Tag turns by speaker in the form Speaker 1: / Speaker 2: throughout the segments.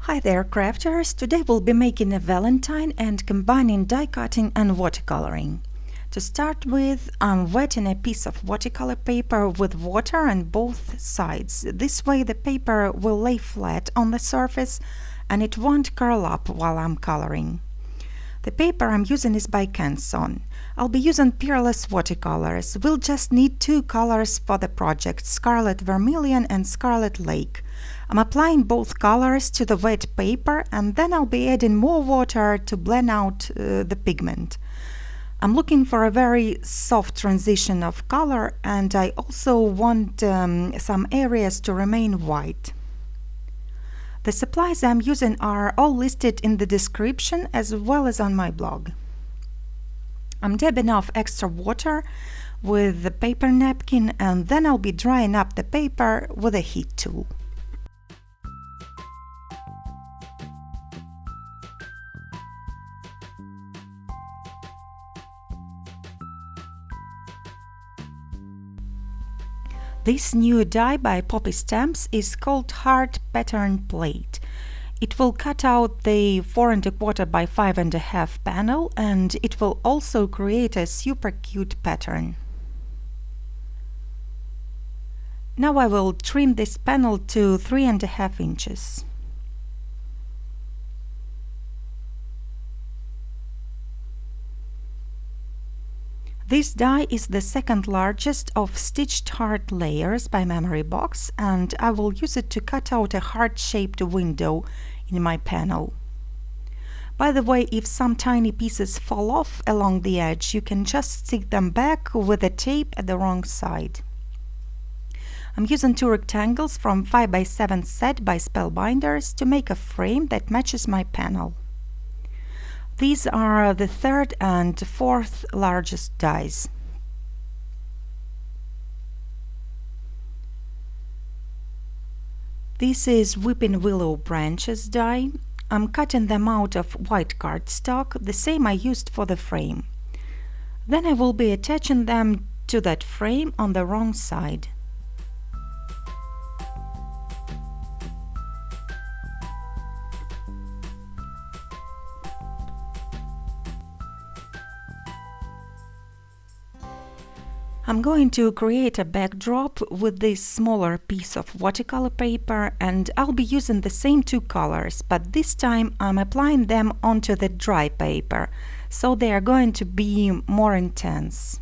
Speaker 1: Hi there, crafters! Today we'll be making a Valentine and combining die cutting and watercoloring. To start with, I'm wetting a piece of watercolor paper with water on both sides. This way the paper will lay flat on the surface and it won't curl up while I'm coloring. The paper I'm using is by Canson. I'll be using peerless watercolors. We'll just need two colors for the project, Scarlet Vermilion and Scarlet Lake. I'm applying both colors to the wet paper and then I'll be adding more water to blend out the pigment. I'm looking for a very soft transition of color and I also want some areas to remain white. The supplies I'm using are all listed in the description as well as on my blog. I'm dabbing off extra water with the paper napkin and then I'll be drying up the paper with a heat tool. This new die by Poppy Stamps is called Heart Pattern Plate. It will cut out the 4 1/4 by 5 1/2 panel and it will also create a super cute pattern. Now I will trim this panel to 3 1/2 inches. This die is the second largest of stitched heart layers by Memory Box and I will use it to cut out a heart-shaped window in my panel. By the way, if some tiny pieces fall off along the edge, you can just stick them back with the tape at the wrong side. I'm using two rectangles from 5 by 7 set by Spellbinders to make a frame that matches my panel. These are the third and fourth largest dies. This is Weeping Willow Branches die. I'm cutting them out of white cardstock, the same I used for the frame. Then I will be attaching them to that frame on the wrong side. I'm going to create a backdrop with this smaller piece of watercolor paper and I'll be using the same two colors, but this time I'm applying them onto the dry paper, so they are going to be more intense.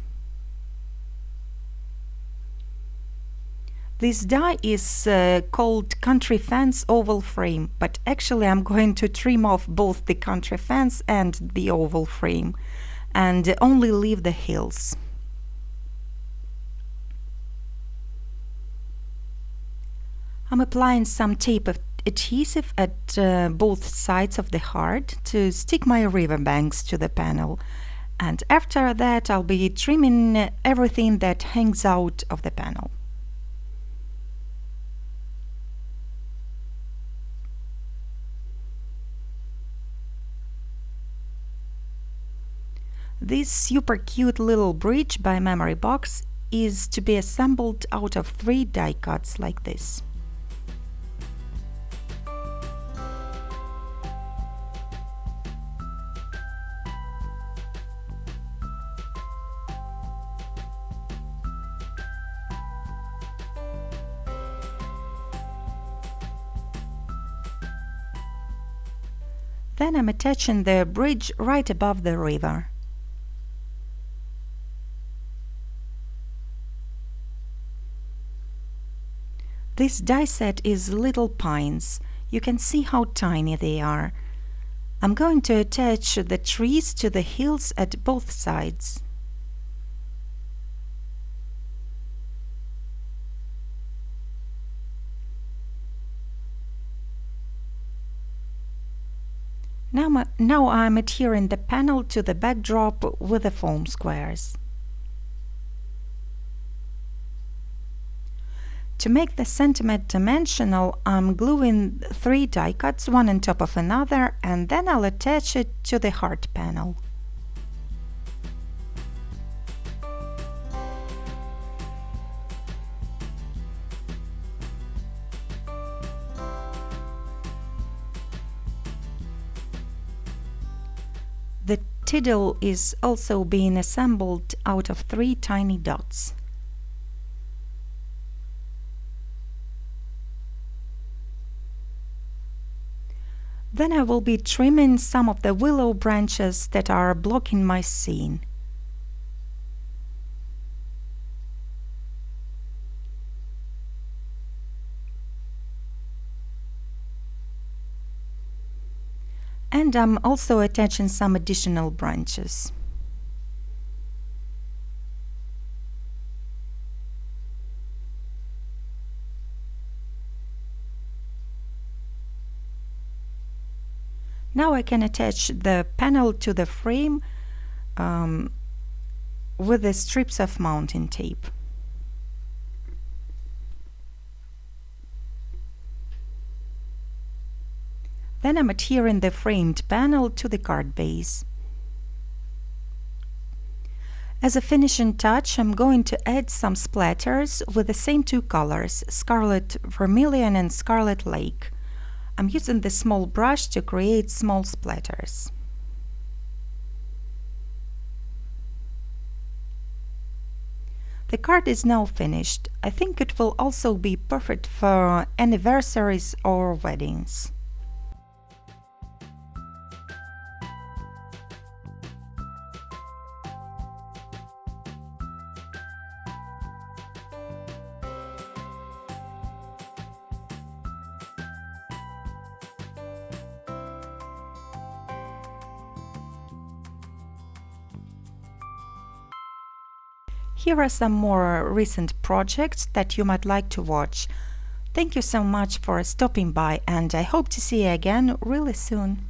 Speaker 1: This die is called Country Fence Oval Frame, but actually I'm going to trim off both the country fence and the oval frame and only leave the hills. I'm applying some tape of adhesive at both sides of the heart to stick my riverbanks to the panel, and after that I'll be trimming everything that hangs out of the panel. This super cute little bridge by Memory Box is to be assembled out of 3 die cuts like this. Then I'm attaching the bridge right above the river. This die set is Little Pines. You can see how tiny they are. I'm going to attach the trees to the hills at both sides. Now I'm adhering the panel to the backdrop with the foam squares. To make the sentiment dimensional, I'm gluing 3 die cuts, one on top of another, and then I'll attach it to the heart panel. tiddle is also being assembled out of 3 tiny dots. Then I will be trimming some of the willow branches that are blocking my scene. And I'm also attaching some additional branches. Now I can attach the panel to the frame with the strips of mounting tape. Then I'm adhering the framed panel to the card base. As a finishing touch, I'm going to add some splatters with the same 2 colors, Scarlet Vermilion and Scarlet Lake. I'm using the small brush to create small splatters. The card is now finished. I think it will also be perfect for anniversaries or weddings. Here are some more recent projects that you might like to watch. Thank you so much for stopping by, and I hope to see you again really soon.